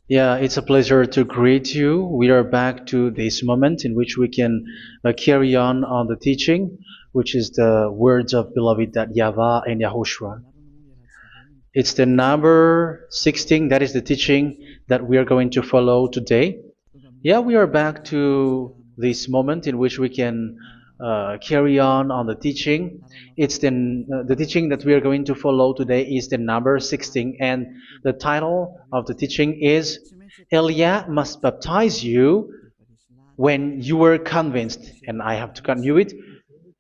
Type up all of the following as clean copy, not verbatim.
Yeah, it's a pleasure to greet you. We are back to this moment in which we can carry on the teaching, which is the words of beloved that YAHVAH and YAHOSHUA. It's the number 16, that is the teaching that we are going to follow today. Yeah, we are back to this moment in which we can carry on the teaching. It's the teaching that we are going to follow today is the number 16, and the title of the teaching is Elia must baptize you when you were convinced, and I have to continue it,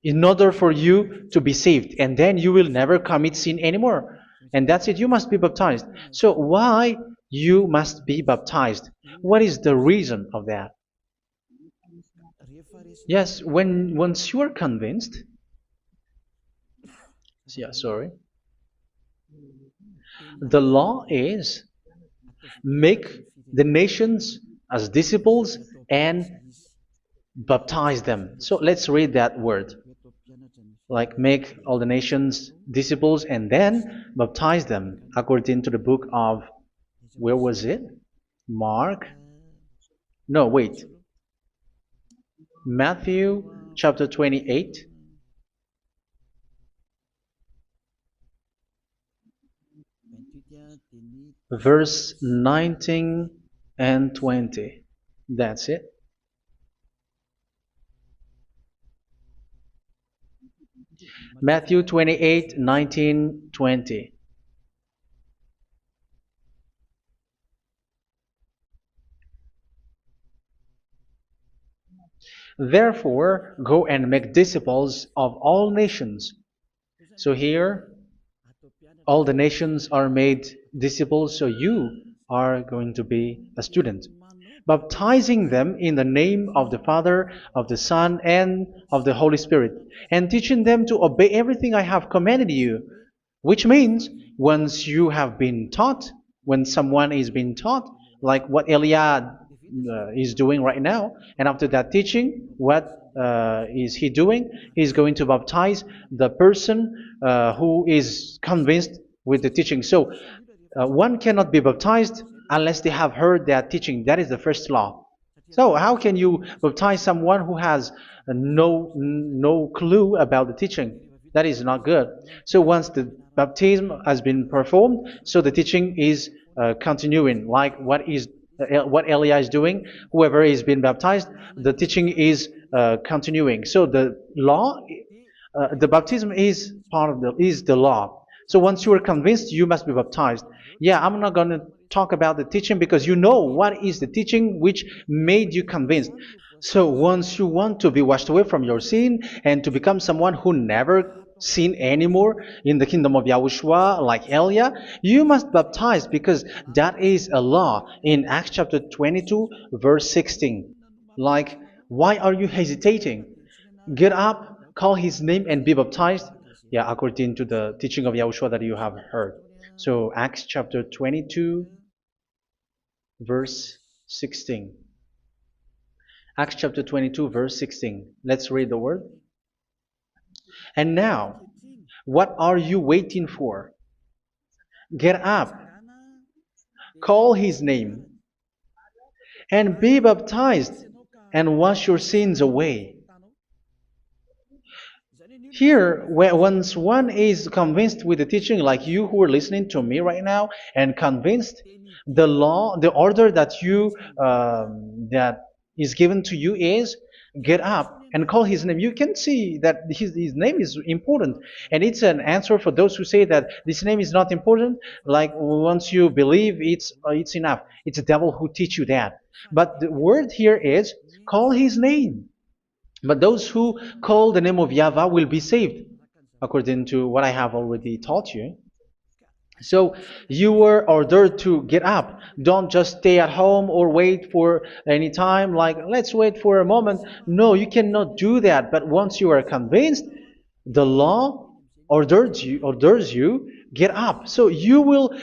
in order for you to be saved, and then you will never commit sin anymore. And that's it, you must be baptized. So why you must be baptized? What is the reason of that? Yes, when once you are convinced, yeah, sorry, the law is make the nations as disciples and baptize them. So let's read that word. Like make all the nations disciples and then baptize them according to the book of, where was it? Mark? No, wait. Matthew chapter 28. Verse 19 and 20. That's it. Matthew 28, 19, 20. Therefore, go and make disciples of all nations. So here, all the nations are made disciples, so you are going to be a student. Baptizing them in the name of the Father, of the Son, and of the Holy Spirit, and teaching them to obey everything I have commanded you. Which means, once you have been taught, when someone is being taught, like what Elia is doing right now, and after that teaching, what is he doing? He's going to baptize the person who is convinced with the teaching. So one cannot be baptized unless they have heard that teaching. That is the first law. So how can you baptize someone who has no clue about the teaching? That is not good. So once the baptism has been performed, so the teaching is continuing, like what Elia is doing. Whoever is being baptized, the teaching is continuing. So the law, the baptism is part of the law. So once you are convinced, you must be baptized. Yeah, I'm not going to talk about the teaching because you know what is the teaching which made you convinced. So once you want to be washed away from your sin and to become someone who never sin anymore in the kingdom of Yahushua, like Elia, you must baptize because that is a law in Acts chapter 22, verse 16. Like, why are you hesitating? Get up, call his name, and be baptized. Yeah, according to the teaching of Yahushua that you have heard. So Acts chapter 22, verse 16. Acts chapter 22, verse 16. Let's read the word. And now, what are you waiting for? Get up, call his name, and be baptized, and wash your sins away. Here, once one is convinced with the teaching, like you who are listening to me right now, and convinced, the law, the order that that is given to you is get up and call his name. You can see that his name is important, and it's an answer for those who say that this name is not important. Like once you believe, it's enough. It's the devil who teach you that. But the word here is call his name. But those who call the name of YAHVAH will be saved, according to what I have already taught you. So you were ordered to get up. Don't just stay at home or wait for any time, like let's wait for a moment. No, you cannot do that. But once you are convinced, the law orders you get up. So you will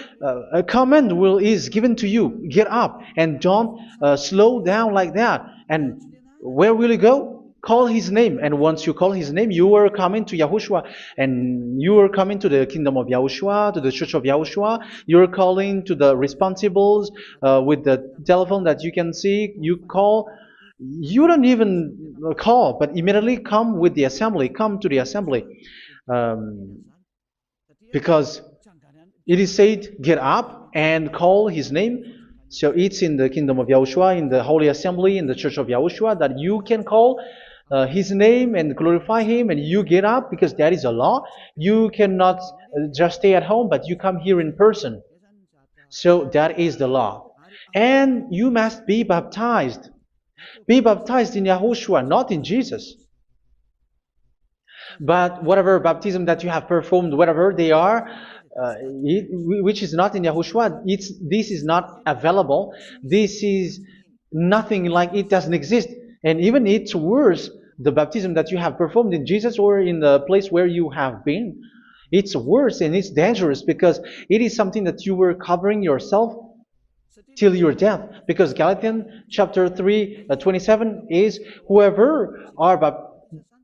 a command is given to you. Get up and don't slow down like that. And where will you go? Call his name, and once you call his name, you are coming to Yahushua, and you are coming to the kingdom of Yahushua, to the church of Yahushua. You're calling to the responsibles with the telephone that you can see. You call. You don't even call, but immediately come with the assembly. Come to the assembly, um, because it is said, "Get up and call his name." So it's in the kingdom of Yahushua, in the holy assembly, in the church of Yahushua, that you can call his name and glorify him, and you get up because that is a law. You cannot just stay at home, but you come here in person. So that is the law. And you must be baptized. Be baptized in Yahushua, not in Jesus. But whatever baptism that you have performed, whatever they are, which is not in Yahushua, this is not available. This is nothing, like it doesn't exist. And even it's worse, the baptism that you have performed in Jesus or in the place where you have been. It's worse and it's dangerous because it is something that you were covering yourself till your death. Because Galatians chapter 3, 27 is, whoever are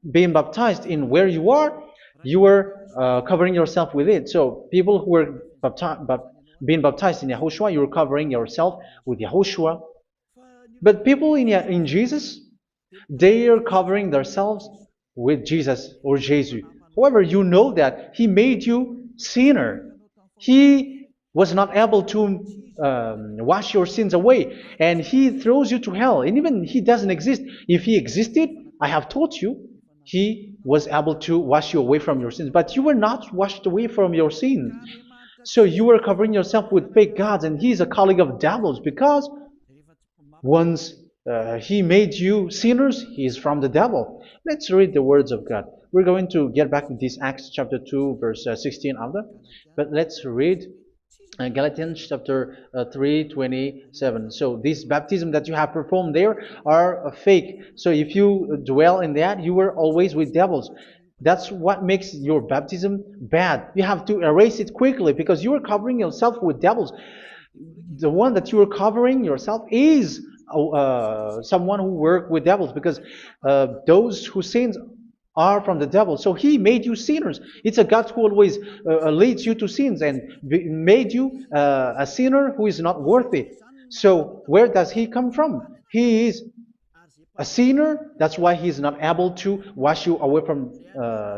being baptized in where you are covering yourself with it. So people who are being baptized in Yahushua, you're covering yourself with Yahushua. But people in Jesus, they are covering themselves with Jesus or Jesus. However, you know that he made you sinner. He was not able to wash your sins away, and he throws you to hell. And even he doesn't exist. If he existed, I have taught you, he was able to wash you away from your sins. But you were not washed away from your sins. So you were covering yourself with fake gods, and he's a colleague of devils, because once he made you sinners, he is from the devil. Let's read the words of God. We're going to get back to this Acts chapter 2, verse 16 after. But let's read Galatians chapter 3, 27. So this baptism that you have performed there are fake. So if you dwell in that, you were always with devils. That's what makes your baptism bad. You have to erase it quickly because you are covering yourself with devils. The one that you are covering yourself is someone who worked with devils, because those who sin are from the devil. So he made you sinners. It's a God who always leads you to sins and made you a sinner who is not worthy. So where does he come from? He is a sinner. That's why he is not able to wash you away from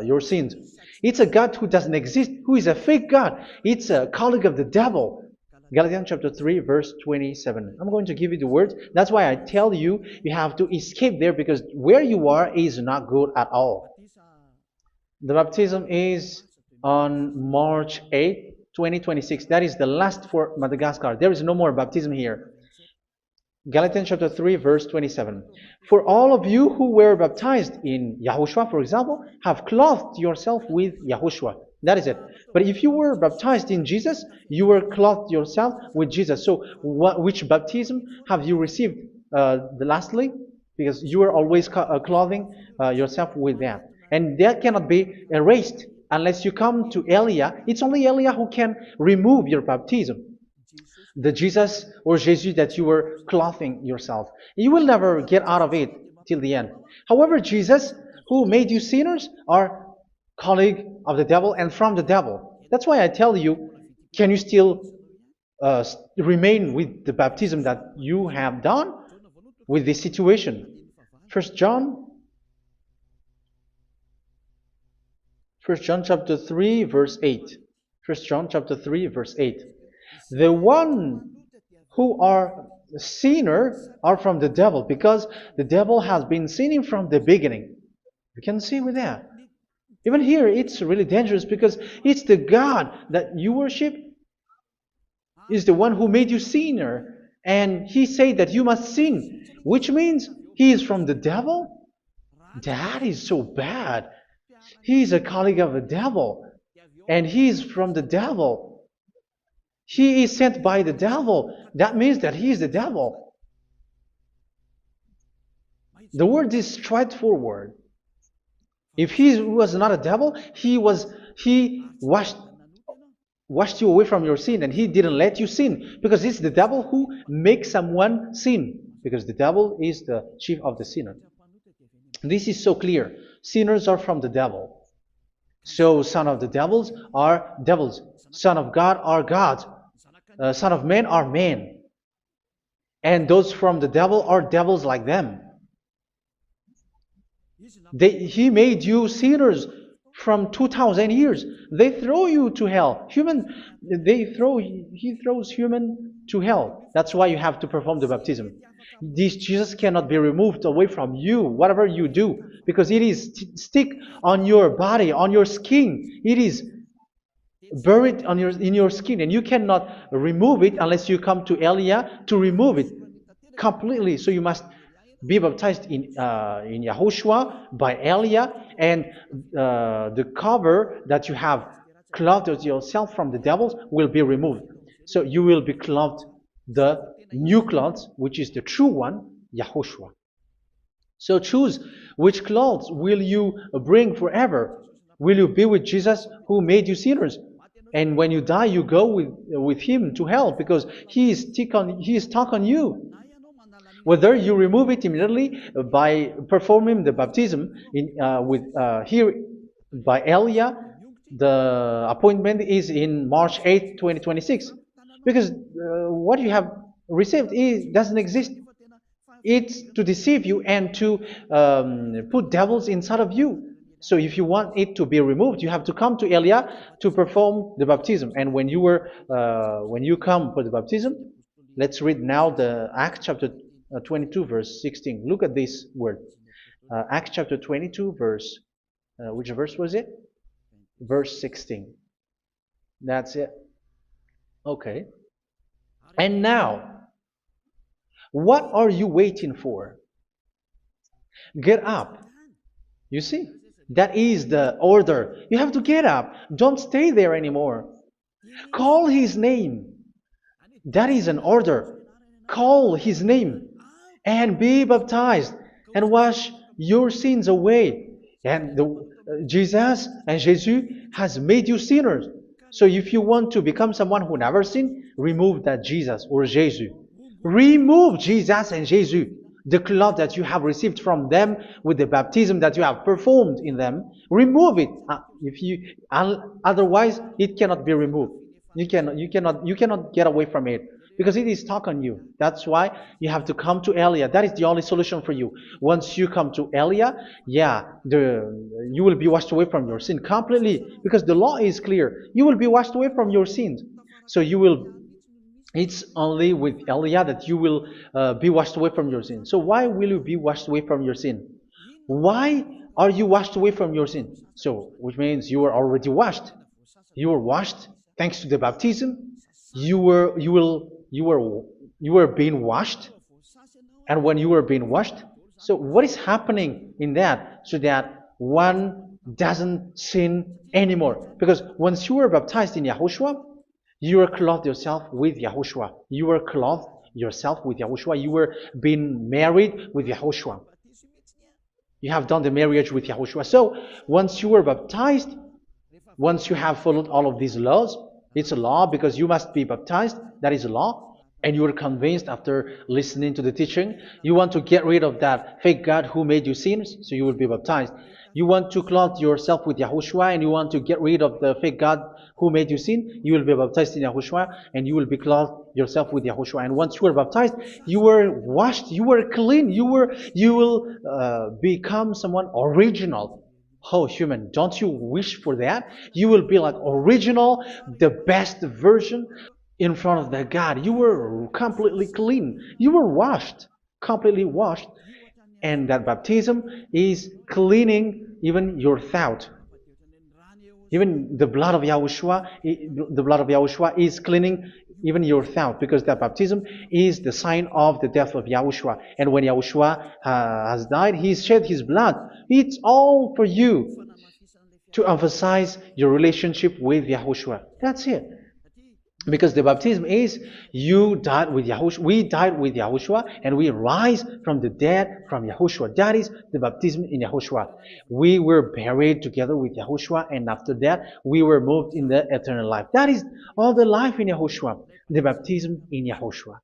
your sins. It's a God who doesn't exist, who is a fake God. It's a colleague of the devil. Galatians chapter 3, verse 27. I'm going to give you the words. That's why I tell you, you have to escape there, because where you are is not good at all. The baptism is on March 8, 2026. That is the last for Madagascar. There is no more baptism here. Galatians chapter 3, verse 27. For all of you who were baptized in Yahushua, for example, have clothed yourself with Yahushua. That is it. But if you were baptized in Jesus, you were clothed yourself with Jesus. So which baptism have you received lastly? Because you are always clothing yourself with that. And that cannot be erased unless you come to Elia. It's only Elia who can remove your baptism. The Jesus or Jesus that you were clothing yourself. You will never get out of it till the end. However, Jesus, who made you sinners, are colleague of the devil and from the devil. That's why I tell you, can you still remain with the baptism that you have done with this situation? 1 John chapter 3, verse 8. 1 John chapter 3, verse 8. The one who are sinner are from the devil, because the devil has been sinning from the beginning. You can see with that. Even here, it's really dangerous, because it's the God that you worship is the one who made you sinner, and he said that you must sin, which means he is from the devil. That is so bad. He is a colleague of the devil, and he is from the devil. He is sent by the devil. That means that he is the devil. The word is straightforward. If he was not a devil, he washed you away from your sin, and he didn't let you sin, because it's the devil who makes someone sin, because the devil is the chief of the sinner. This is so clear. Sinners are from the devil. So son of the devils are devils. Son of God are gods. Son of men are men. And those from the devil are devils like them. He made you sinners from 2,000 years. They throw you to hell. He throws human to hell. That's why you have to perform the baptism. This Jesus cannot be removed away from you, whatever you do, because it is stick on your body, on your skin. It is buried in your skin, and you cannot remove it unless you come to Elia to remove it completely. So you must be baptized in Yahushua by Elia, and the cover that you have clothed yourself from the devils will be removed. So you will be clothed the new clothes, which is the true one, Yahushua. So choose which clothes will you bring forever. Will you be with Jesus who made you sinners? And when you die, you go with him to hell because he is stuck on you. Whether you remove it immediately by performing the baptism here by Elia, the appointment is in March 8, 2026. Because what you have received doesn't exist. It's to deceive you and to put devils inside of you. So if you want it to be removed, you have to come to Elia to perform the baptism. And when you come for the baptism, let's read now the Acts chapter 22 verse 16. Look at this word. Acts chapter 22 verse, which verse was it? Verse 16. That's it. Okay. And now, what are you waiting for? Get up. You see, that is the order. You have to get up. Don't stay there anymore. Call his name. That is an order. Call his name and be baptized and wash your sins away. And Jesus has made you sinners. So if you want to become someone who never sinned, remove that Jesus or Jesus. Remove Jesus and Jesus, the cloth that you have received from them with the baptism that you have performed in them. Remove it. Otherwise, it cannot be removed. You cannot get away from it because it is stuck on you. That's why you have to come to Elia. That is the only solution for you. Once you come to Elia, you will be washed away from your sin completely because the law is clear. You will be washed away from your sins. So it's only with Elia that you will be washed away from your sin. So why will you be washed away from your sin? Why are you washed away from your sin? So, which means you are already washed. You were washed thanks to the baptism. You were being washed, and when you were being washed, so what is happening in that? So that one doesn't sin anymore. Because once you were baptized in Yahushua, you were clothed yourself with Yahushua. You were clothed yourself with Yahushua. You were being married with Yahushua. You have done the marriage with Yahushua. So once you were baptized, once you have followed all of these laws, it's a law because you must be baptized. That is a law. And you are convinced after listening to the teaching, you want to get rid of that fake God who made you sinners, so you will be baptized. You want to clothe yourself with Yahushua and you want to get rid of the fake God who made you sin, you will be baptized in Yahushua and you will be clothed yourself with Yahushua. And once you are baptized, you were washed, you were clean, you will become someone original. Oh, human, don't you wish for that? You will be like original, the best version in front of that God. You were completely clean. You were washed, completely washed. And that baptism is cleaning even your thought. Even the blood of Yahushua is cleaning even your thought, because that baptism is the sign of the death of Yahushua. And when Yahushua has died, he shed his blood. It's all for you to emphasize your relationship with Yahushua. That's it. Because the baptism is you died with Yahushua, we died with Yahushua, and we rise from the dead from Yahushua. That is the baptism in Yahushua. We were buried together with Yahushua, and after that we were moved in the eternal life. That is all the life in Yahushua, the baptism in Yahushua.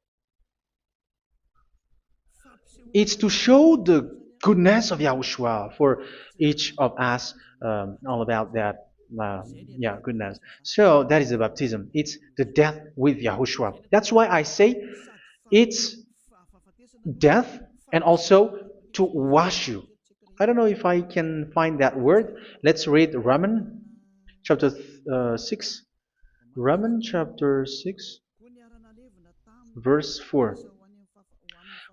It's to show the goodness of Yahushua for each of us, all about that. Yeah, goodness. So that is the baptism. It's the death with Yahushua. That's why I say it's death and also to wash you. I don't know if I can find that word. Let's read Romans chapter 6. Romans chapter 6, verse 4.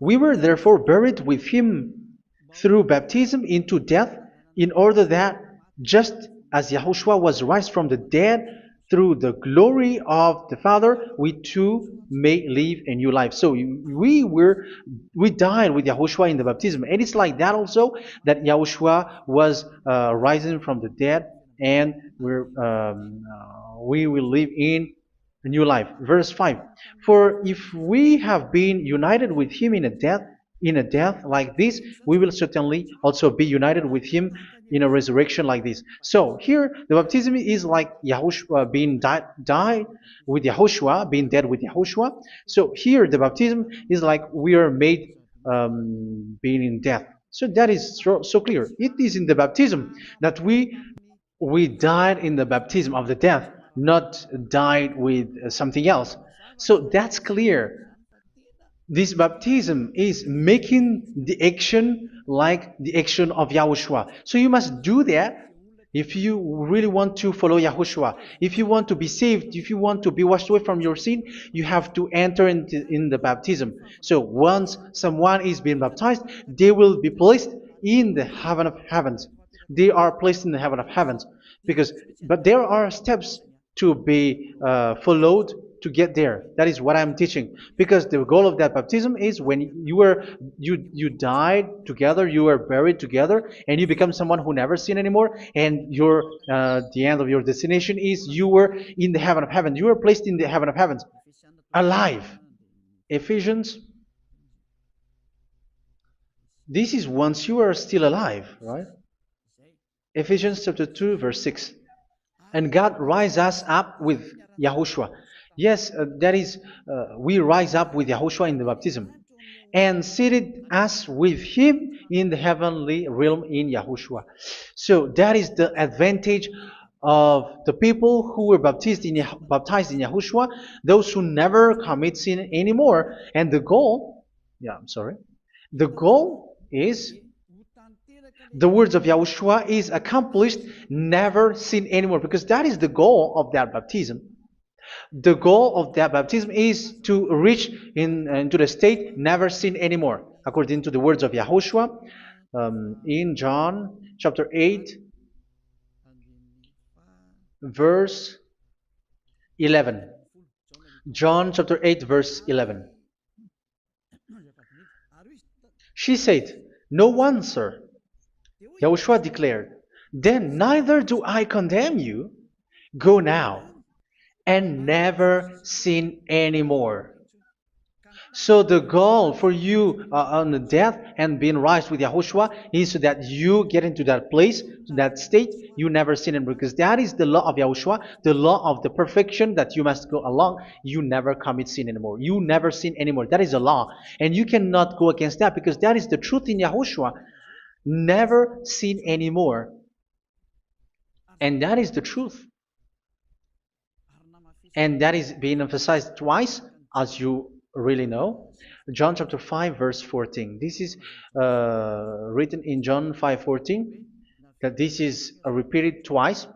We were therefore buried with him through baptism into death, in order that, just as Yahushua was raised from the dead through the glory of the Father, we too may live a new life. So we died with Yahushua in the baptism, and it's like that also that Yahushua was rising from the dead, and we will live in a new life. Verse 5. For if we have been united with him in a death like this, we will certainly also be united with him in a resurrection like this. So here the baptism is like Yahushua being died with Yahushua, being dead with Yahushua. So here the baptism is like we are made being in death. So that is so clear. It is in the baptism that we died in the baptism of the death, not died with something else. So that's clear. This baptism is making the action like the action of Yahushua. So you must do that if you really want to follow Yahushua. If you want to be saved, if you want to be washed away from your sin, you have to enter in the baptism. So once someone is being baptized, they will be placed in the heaven of heavens. They are placed in the heaven of heavens because, but there are steps to be followed to get there. That is what I'm teaching. Because the goal of that baptism is when you died together, you were buried together, and you become someone who never sin anymore. And your the end of your destination is you were in the heaven of heaven. You were placed in the heaven of heavens, alive. Ephesians. This is once you are still alive, right? Ephesians chapter 2, verse 6. And God rise us up with Yahushua. Yes, that is, we rise up with Yahushua in the baptism. And seated us with him in the heavenly realm in Yahushua. So that is the advantage of the people who were baptized in Yahushua, those who never commit sin anymore. And the goal, the goal is the words of Yahushua is accomplished, never sin anymore, because that is the goal of that baptism. The goal of that baptism is to reach into the state never sin anymore, according to the words of Yahushua in John chapter 8, verse 11. John chapter 8, verse 11. She said, "No one, sir." Yahushua declared, "Then neither do I condemn you. Go now and never sin anymore." So the goal for you on the death and being raised with Yahushua is so that you get into that place, that state, you never sin anymore. Because that is the law of Yahushua, the law of the perfection that you must go along. You never commit sin anymore. You never sin anymore. That is a law. And you cannot go against that because that is the truth in Yahushua. Never sin anymore. And that is the truth. And that is being emphasized twice, as you really know. John chapter 5, verse 14. This is written in John 5:14, that this is repeated twice.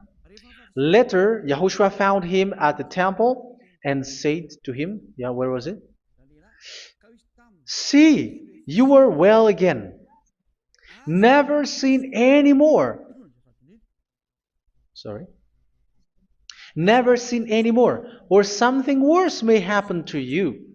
Later, Yahushua found him at the temple and said to him, where was it? "See, you are well again. Never sin anymore." Never sin anymore, or something worse may happen to you.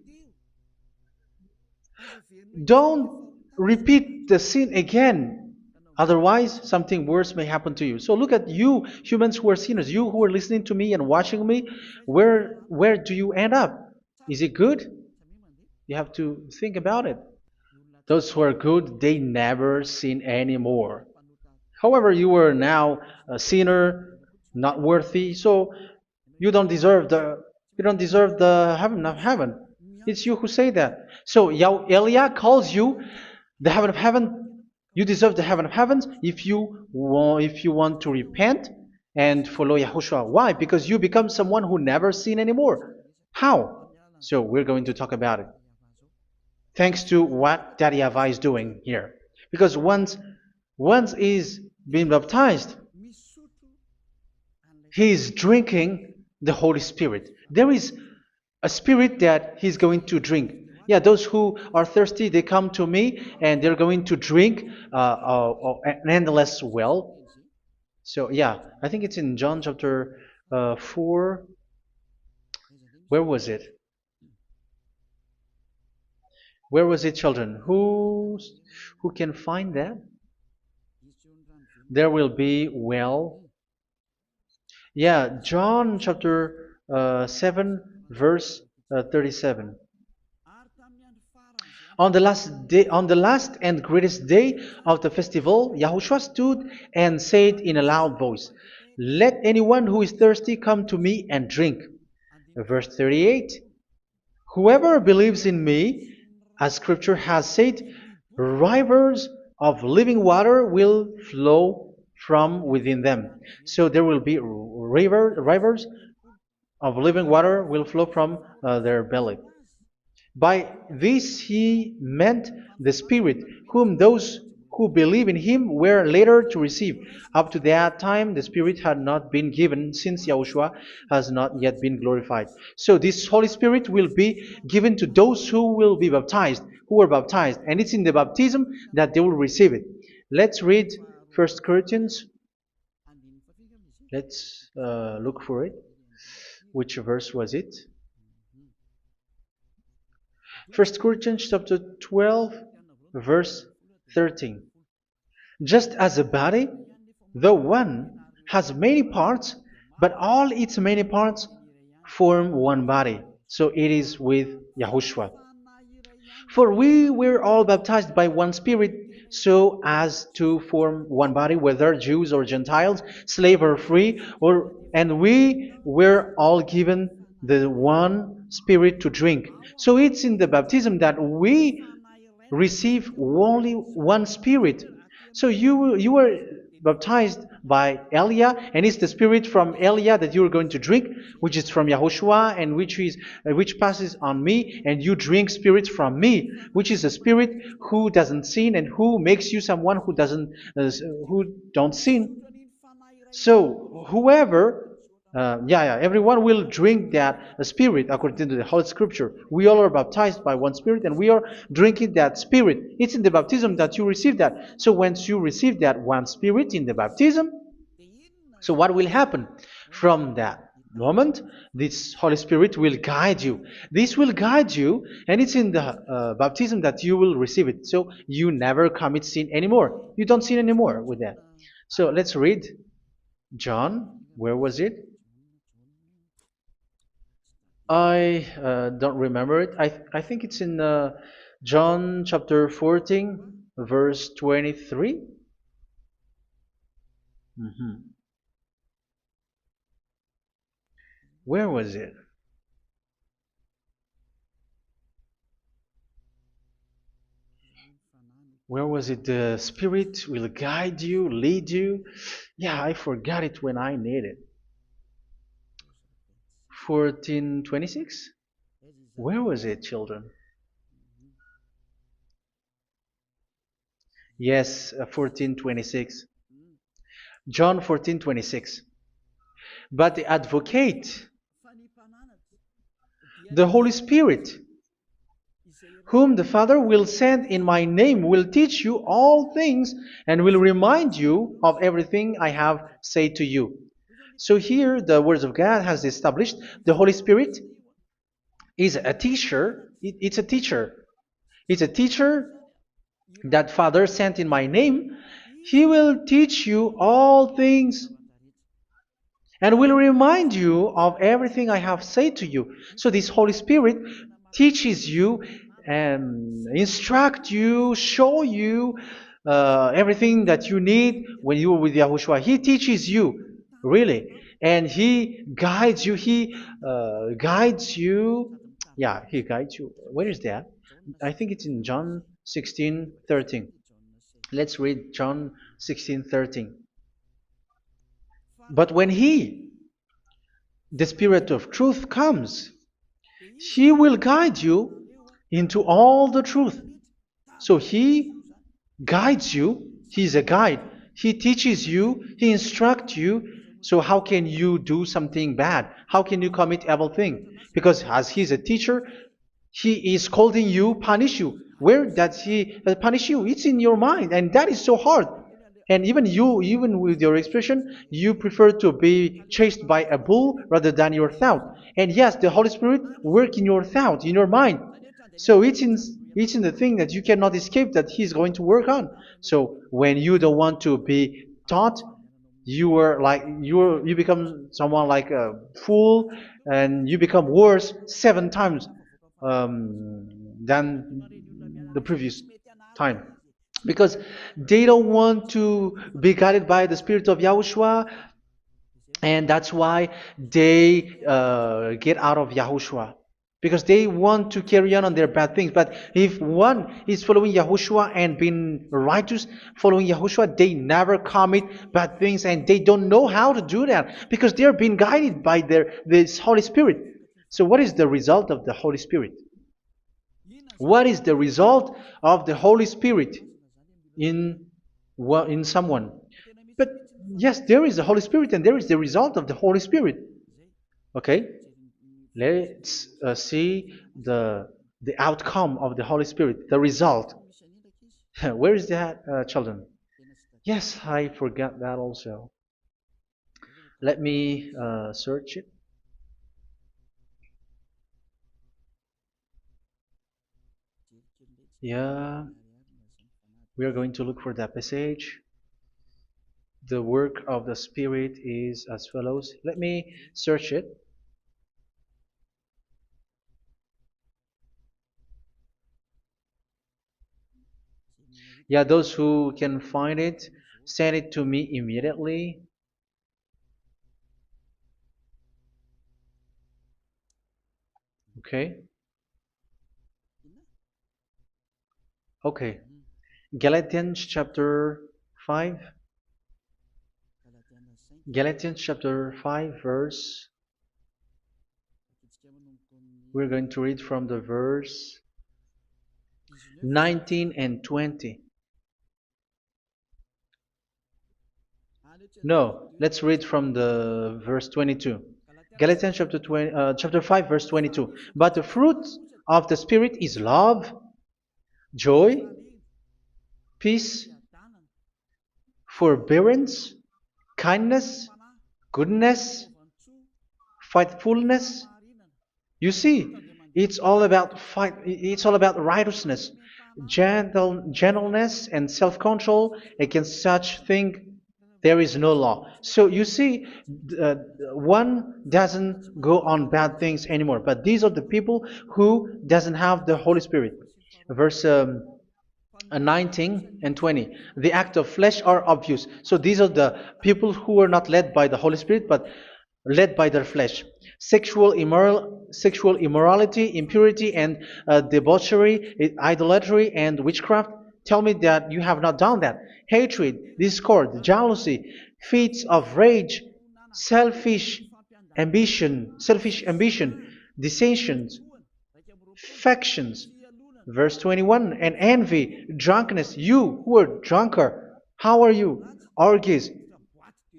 Don't repeat the sin again. Otherwise, something worse may happen to you. So look at you, humans who are sinners, you who are listening to me and watching me. Where do you end up? Is it good? You have to think about it. Those who are good, they never sin anymore. However, you are now a sinner, not worthy, so you don't deserve the heaven of heaven. It's you who say that. So Eliah calls you the heaven of heaven You deserve the heaven of heavens if you want to repent and follow Yahushua. Why? Because you become someone who never sin anymore. How? So we're going to talk about it. Thanks to what Daddy YAHVAH is doing here. Because once he's been baptized, he is drinking the Holy Spirit. There is a spirit that he's going to drink. Yeah, those who are thirsty, they come to me and they're going to drink an endless well. So, yeah, I think it's in John chapter 4. Where was it? Where was it, children? Who can find that? There will be well. Yeah, John chapter 7, verse 37. On the last and greatest day of the festival, Yahushua stood and said in a loud voice, "Let anyone who is thirsty come to me and drink." Verse 38, "Whoever believes in me, as scripture has said, rivers of living water will flow from within them." So there will be rivers of living water will flow from their belly. By this he meant the Spirit, whom those who believe in him were later to receive. Up to that time, the Spirit had not been given, since Yahushua has not yet been glorified. So this Holy Spirit will be given to those who will be baptized, who were baptized, and it's in the baptism that they will receive it. Let's read 1 Corinthians. Let's look for it. Which verse was it? 1 Corinthians chapter 12, verse 13. Just as a body, though one, has many parts, but all its many parts form one body. So it is with Yahushua. For we were all baptized by one Spirit, so as to form one body, whether Jews or Gentiles, slave or free, and we were all given the one Spirit to drink. So it's in the baptism that we receive only one Spirit. So you were baptized by Elia, and it's the Spirit from Elia that you are going to drink, which is from Yahushua, and which passes on me, and you drink Spirit from me, which is a Spirit who doesn't sin and who makes you someone who don't sin. So whoever everyone will drink that Spirit according to the Holy Scripture. We all are baptized by one Spirit, and we are drinking that Spirit. It's in the baptism that you receive that. So once you receive that one Spirit in the baptism, so what will happen from that moment? This Holy Spirit will guide you. This will guide you, and it's in the baptism that you will receive it. So you never commit sin anymore. You don't sin anymore with that. So let's read John. Where was it? I don't remember it. I think it's in John chapter 14, verse 23. Mhm. Where was it? Where was it? The Spirit will guide you, lead you. Yeah, I forgot it when I need it. 14:26? Where was it, children? Yes, 14:26. John 14:26. But the advocate, the Holy Spirit, whom the Father will send in my name, will teach you all things and will remind you of everything I have said to you. So here the words of God has established the Holy Spirit is a teacher. It's a teacher. It's a teacher that Father sent in my name. He will teach you all things and will remind you of everything I have said to you. So this Holy Spirit teaches you and instruct you, show you everything that you need when you are with Yahushua. He teaches you, really, and He guides you. He guides you. Yeah, He guides you. Where is that? I think it's in John 16:13. Let's read John 16:13. But when He, the Spirit of truth, comes, He will guide you into all the truth. So He guides you. He's a guide. He teaches you. He instructs you. So how can you do something bad? How can you commit evil thing? Because as He's a teacher, He is scolding you, punish you. Where does He punish you? It's in your mind, and that is so hard. And even you, even with your expression, you prefer to be chased by a bull rather than your thought. And yes, the Holy Spirit work in your thought, in your mind. So it's in the thing that you cannot escape that He's going to work on. So when you don't want to be taught, you become someone like a fool, and you become worse 7 times than the previous time, because they don't want to be guided by the Spirit of Yahushua, and that's why they get out of Yahushua, because they want to carry on their bad things. But if one is following Yahushua and being righteous, following Yahushua, they never commit bad things, and they don't know how to do that because they are being guided by this Holy Spirit. So what is the result of the Holy Spirit? What is the result of the Holy Spirit in someone? But yes, there is the Holy Spirit, and there is the result of the Holy Spirit. Okay, let's see the outcome of the Holy Spirit, the result. Where is that, children? Yes, I forgot that also. Let me search it. Yeah, we are going to look for that passage. The work of the Spirit is as follows. Let me search it. Yeah, those who can find it, send it to me immediately. Okay. Okay. Galatians chapter 5. Galatians chapter 5 verse. We're going to read from the verse 19 and 20. No, let's read from the verse 22. Galatians chapter 5 verse 22. But the fruit of the Spirit is love, joy, peace, forbearance, kindness, goodness, faithfulness. You see, it's all about fight. It's all about righteousness, gentleness, and self-control. Against such thing, there is no law. So you see, uh, one doesn't go on bad things anymore. But these are the people who doesn't have the Holy Spirit. Verse 19 and 20. The act of flesh are obvious. So these are the people who are not led by the Holy Spirit, but led by their flesh. Sexual immorality, impurity, and debauchery, idolatry, and witchcraft. Tell me that you have not done that. Hatred, discord, jealousy, fits of rage, selfish ambition, dissensions, factions. Verse 21, and envy, drunkenness. You who are drunker, how are you? Orgies.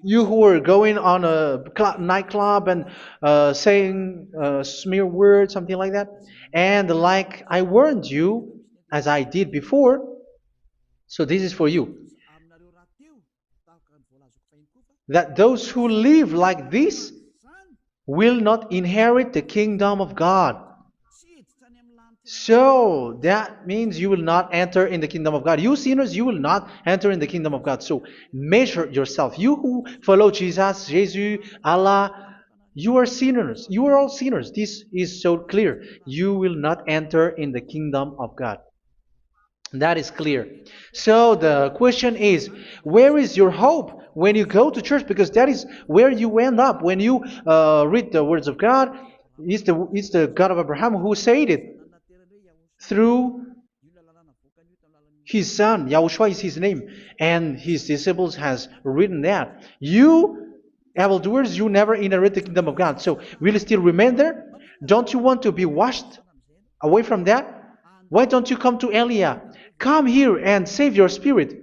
You who are going on a nightclub and saying smear words, something like that. And like I warned you, as I did before, so this is for you, that those who live like this will not inherit the kingdom of God. So that means you will not enter in the kingdom of God. You sinners, you will not enter in the kingdom of God. So measure yourself. You who follow Jesus, Allah, you are sinners. You are all sinners. This is so clear. You will not enter in the kingdom of God. That is clear. So the question is, where is your hope when you go to church? Because that is where you end up when you read the words of God. It's the God of Abraham who said it through His son, Yahushua is his name, and his disciples has written that. You, evildoers, you never inherit the kingdom of God. So will you still remain there? Don't you want to be washed away from that? Why don't you come to Elia? Come here and save your spirit.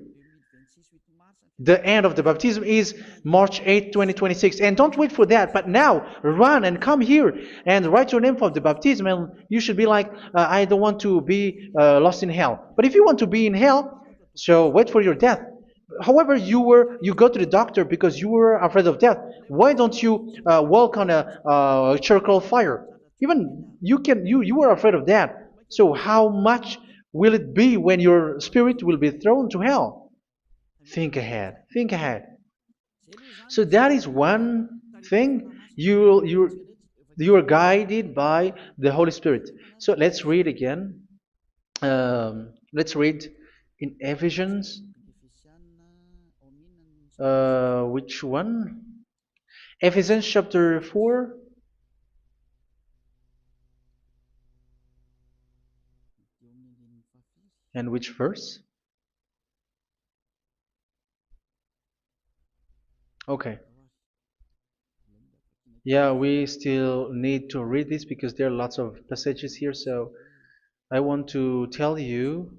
The end of the baptism is March 8th, 2026. And don't wait for that, but now run and come here and write your name for the baptism. And you should be like, I don't want to be lost in hell. But if you want to be in hell, so wait for your death. However, you go to the doctor because you were afraid of death. Why don't you walk on a charcoal fire? Even you were afraid of that. So how much will it be when your spirit will be thrown to hell? Think ahead. Think ahead. So that is one thing. You are guided by the Holy Spirit. So let's read again. Let's read in Ephesians. Which one? Ephesians chapter 4. And which verse? Okay. Yeah, we still need to read this because there are lots of passages here. So I want to tell you,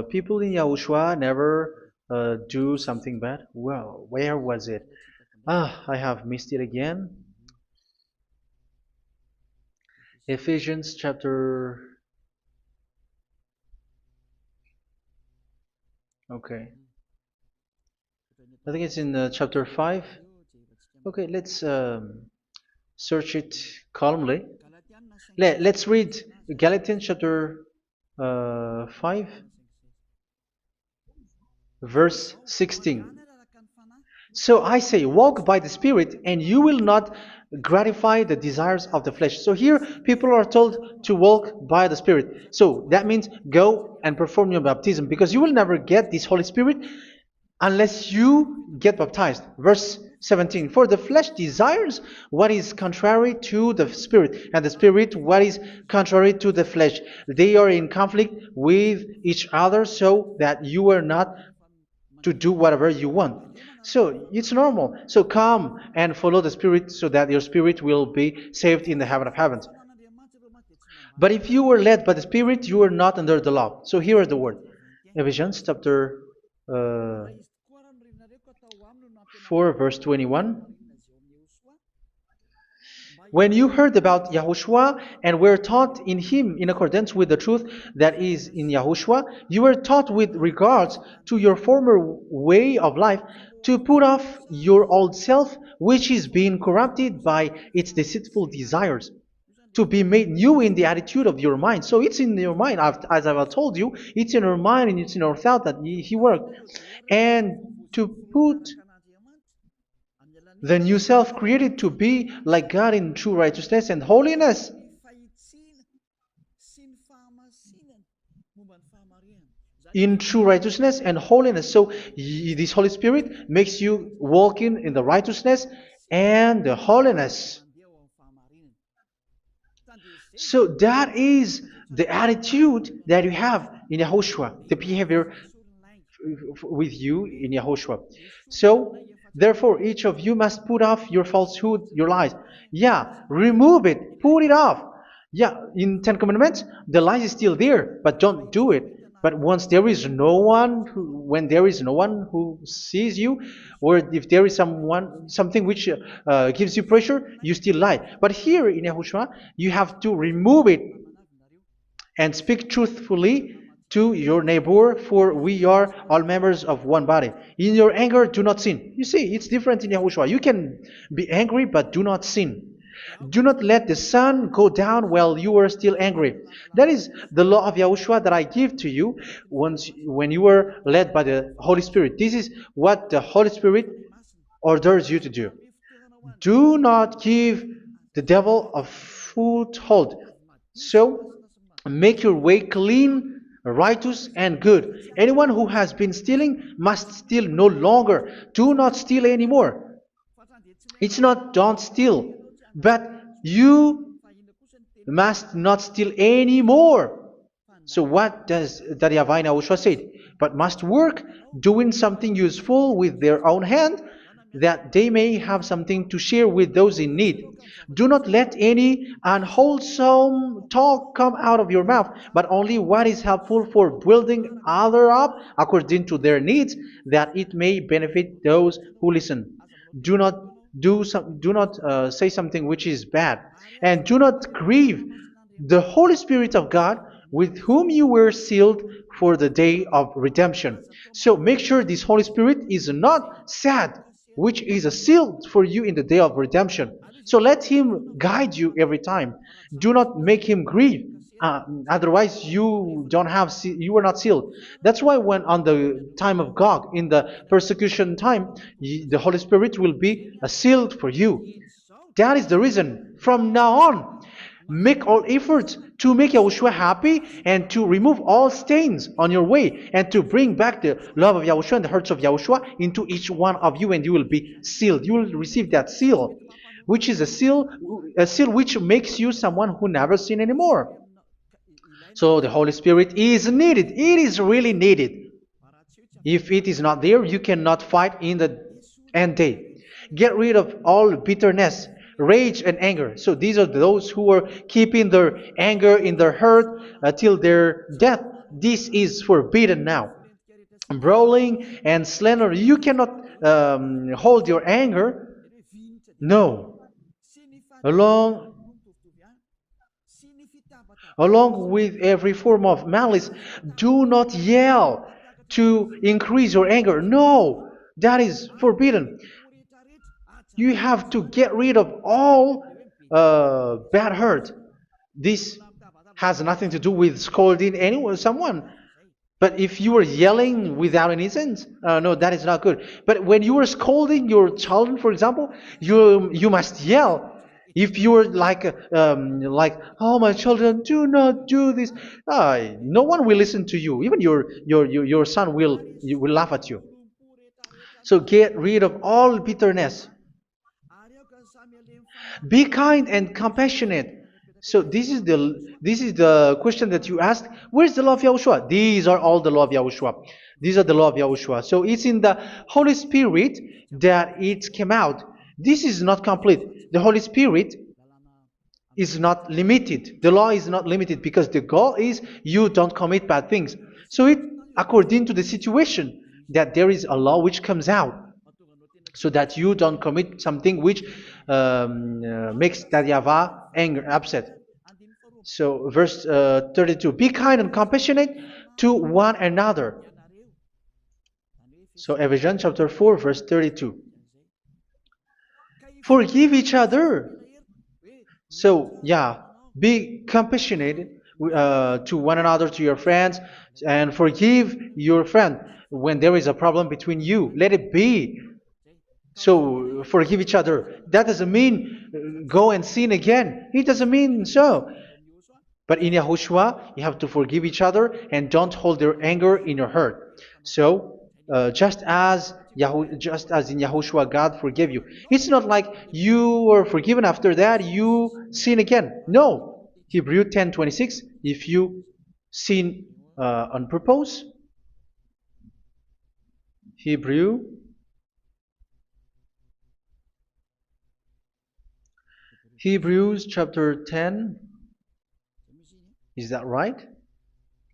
people in Yahushua never do something bad. Well, where was it? I have missed it again. Ephesians chapter. Okay. I think it's in chapter 5. Okay, let's search it calmly. Let's read Galatians chapter 5, verse 16. So I say, walk by the Spirit, and you will not gratify the desires of the flesh. So here, people are told to walk by the Spirit. So that means go and perform your baptism, because you will never get this Holy Spirit unless you get baptized. Verse 17. For the flesh desires what is contrary to the Spirit, and the Spirit what is contrary to the flesh. They are in conflict with each other, so that you are not to do whatever you want. So it's normal. So come and follow the Spirit so that your spirit will be saved in the heaven of heavens. But if you were led by the Spirit, you are not under the law. So here is the word. Ephesians chapter 4 verse 21. When you heard about Yahushua and were taught in him in accordance with the truth that is in Yahushua, you were taught with regards to your former way of life to put off your old self, which is being corrupted by its deceitful desires, to be made new in the attitude of your mind. So it's in your mind, as I've told you, it's in your mind and it's in your thought that he worked. And to put the new self created to be like God in true righteousness and holiness. In true righteousness and holiness. So this Holy Spirit makes you walking in the righteousness and the holiness. So that is the attitude that you have in Yahushua, the behavior with you in Yahushua. So therefore, each of you must put off your falsehood, your lies. Yeah, remove it, put it off. Yeah, in Ten Commandments, the lies is still there, but don't do it. But once there is no one, when there is no one who sees you, or if there is something which gives you pressure, you still lie. But here in Yahushua, you have to remove it and speak truthfully to your neighbor, for we are all members of one body. In your anger, do not sin. You see, it's different in Yahushua. You can be angry, but do not sin. Do not let the sun go down while you are still angry. That is the law of Yahushua that I give to you when you were led by the Holy Spirit. This is what the Holy Spirit orders you to do. Do not give the devil a foothold. So, make your way clean, righteous and good. Anyone who has been stealing must steal no longer. Do not steal anymore. It's not don't steal, but you must not steal anymore. So what does the Yahweh Yahushua say? But must work doing something useful with their own hand, that they may have something to share with those in need. Do not let any unwholesome talk come out of your mouth, but only what is helpful for building other up according to their needs, that it may benefit those who listen. Do not do not say something which is bad, and do not grieve the Holy Spirit of God, with whom you were sealed for the day of redemption. So make sure this Holy Spirit is not sad, which is a seal for you in the day of redemption. So let Him guide you every time. Do not make Him grieve. Otherwise, you don't have you are not sealed. That's why when on the time of God, in the persecution time, the Holy Spirit will be sealed for you. That is the reason. From now on, make all efforts to make Yahushua happy and to remove all stains on your way and to bring back the love of Yahushua and the hearts of Yahushua into each one of you, and you will be sealed. You will receive that seal, which is a seal which makes you someone who never sin anymore. So the Holy Spirit is needed. It is really needed. If it is not there, you cannot fight in the end day. Get rid of all bitterness, rage, and anger. So these are those who are keeping their anger in their heart till their death. This is forbidden now. Brawling and slander. You cannot hold your anger. No. Along Along with every form of malice, do not yell to increase your anger. No, that is forbidden. You have to get rid of all bad hurt. This has nothing to do with scolding anyone, someone. But if you are yelling without any sense, no, that is not good. But when you are scolding your children, for example, you must yell. If you are like, oh my children, do not do this, no one will listen to you. Even your son will laugh at you. So get rid of all bitterness. Be kind and compassionate. So this is the question that you asked. Where's the law of Yahushua? These are all the law of Yahushua. These are the law of Yahushua. So it's in the Holy Spirit that it came out. This is not complete. The Holy Spirit is not limited. The law is not limited because the goal is you don't commit bad things. So it according to the situation that there is a law which comes out, so that you don't commit something which makes that YAHVAH anger, upset. So verse 32, be kind and compassionate to one another. So Ephesians chapter 4 verse 32. Forgive each other. So yeah, be compassionate to one another, to your friends, and forgive your friend when there is a problem between you. Let it be. So forgive each other. That doesn't mean go and sin again. It doesn't mean so. But in Yahushua, you have to forgive each other and don't hold your anger in your heart. So just as in Yahushua, God forgave you. It's not like you were forgiven after that you sin again. No. Hebrew 10:26. If you sin on purpose, Hebrews chapter 10. Is that right?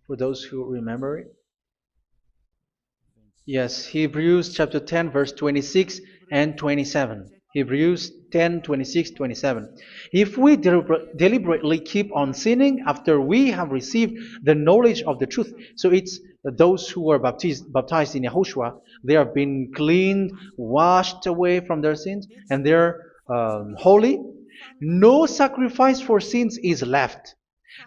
For those who remember it? Yes, Hebrews chapter 10 verse 26 and 27. Hebrews 10, 26, 27. If we deliberately keep on sinning after we have received the knowledge of the truth, so it's those who are baptized in Yahushua, they have been cleaned, washed away from their sins, and they're holy. No sacrifice for sins is left,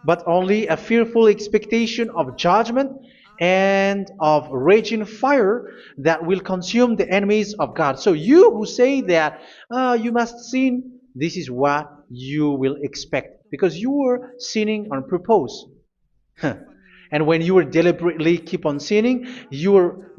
but only a fearful expectation of judgment and of raging fire that will consume the enemies of God. So you who say that you must sin, this is what you will expect, because you were sinning on purpose. And when you deliberately keep on sinning, you are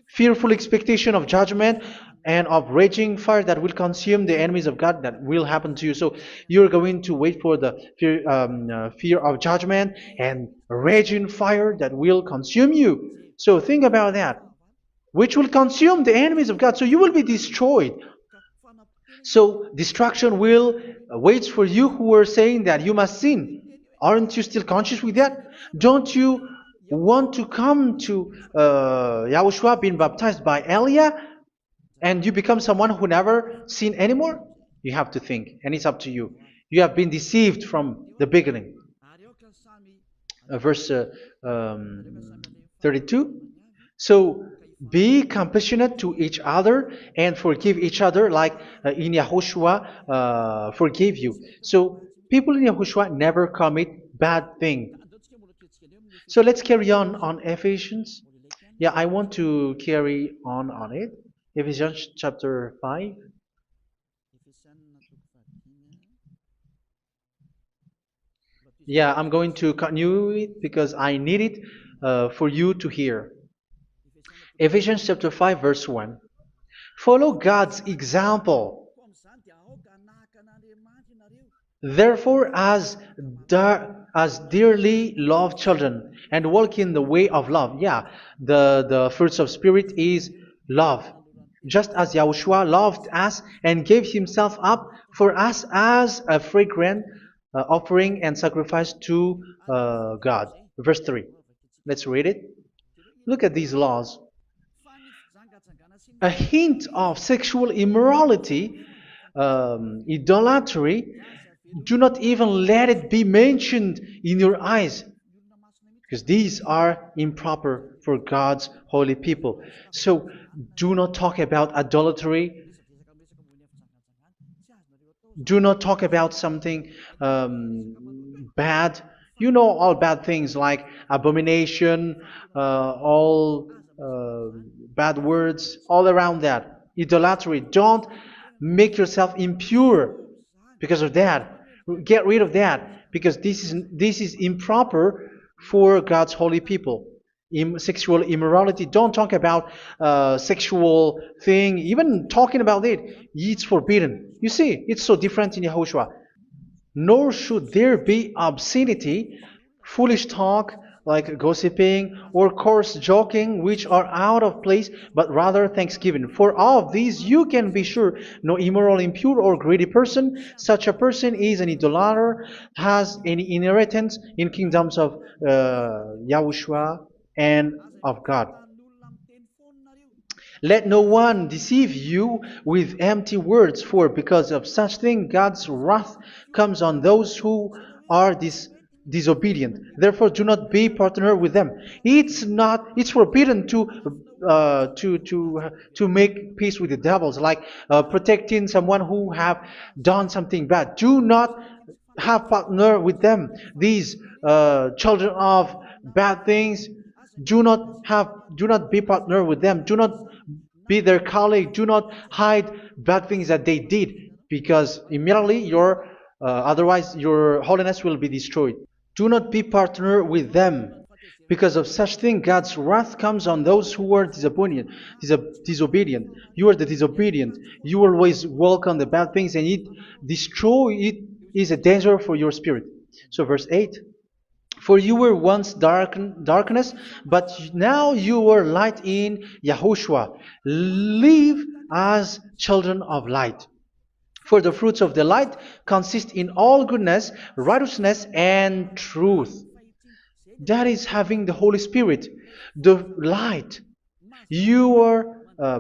fearful expectation of judgment and of raging fire that will consume the enemies of God that will happen to you. So you're going to wait for the fear of judgment and raging fire that will consume you. So think about that, which will consume the enemies of God. So you will be destroyed. So destruction will waits for you who are saying that you must sin. Aren't you still conscious with that? Don't you want to come to Yahushua being baptized by Elia and you become someone who never sin anymore? You have to think, and it's up to you. You have been deceived from the beginning. Verse 32. So be compassionate to each other and forgive each other like in Yahushua forgave you. So people in Yahushua never commit bad thing. So let's carry on Ephesians. Yeah, I want to carry on it. Ephesians chapter 5. Yeah, I'm going to continue it because I need it for you to hear. Ephesians chapter 5 verse 1. Follow God's example. Therefore, as dearly loved children, and walk in the way of love. Yeah, the fruits of spirit is love. Just as Yahushua loved us and gave himself up for us as a fragrant offering and sacrifice to God. Verse 3. Let's read it. Look at these laws. A hint of sexual immorality, idolatry, do not even let it be mentioned in your eyes, because these are improper for God's holy people. So do not talk about idolatry. Do not talk about something bad. You know all bad things like abomination, all bad words, all around that. Idolatry. Don't make yourself impure because of that. Get rid of that because this is improper for God's holy people. Sexual immorality. Don't talk about sexual thing. Even talking about it's forbidden. You see, it's so different in Yahushua. Nor should there be obscenity, foolish talk like gossiping or coarse joking, which are out of place, but rather thanksgiving. For of these you can be sure: no immoral, impure, or greedy person, such a person is an idolater, has any inheritance in kingdoms of Yahushua and of God. Let no one deceive you with empty words, for because of such thing God's wrath comes on those who are disobedient. Therefore, do not be partner with them. It's forbidden to make peace with the devils, like protecting someone who have done something bad. Do not have partner with them. These children of bad things, do not be partner with them. Do not be their colleague. Do not hide bad things that they did, because immediately otherwise your holiness will be destroyed. Do not be partner with them. Because of such thing, God's wrath comes on those who are disobedient. You are the disobedient. You always walk on the bad things, and it is a danger for your spirit. So verse 8. For you were once darkness, but now you are light in Yahushua. Live as children of light. For the fruits of the light consist in all goodness, righteousness, and truth. That is having the Holy Spirit, the light. You are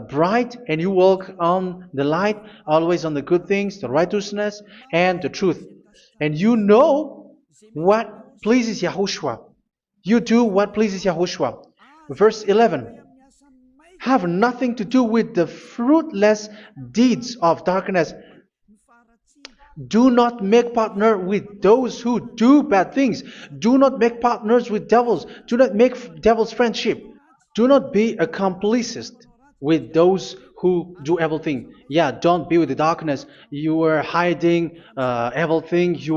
bright and you walk on the light, always on the good things, the righteousness, and the truth. And you know what pleases Yahushua. You do what pleases Yahushua. Verse 11. Have nothing to do with the fruitless deeds of darkness. Do not make partner with those who do bad things. Do not make partners with devils. Do not make devil's friendship. Do not be a complicit with those who do evil things. Yeah, don't be with the darkness. You are hiding evil things. You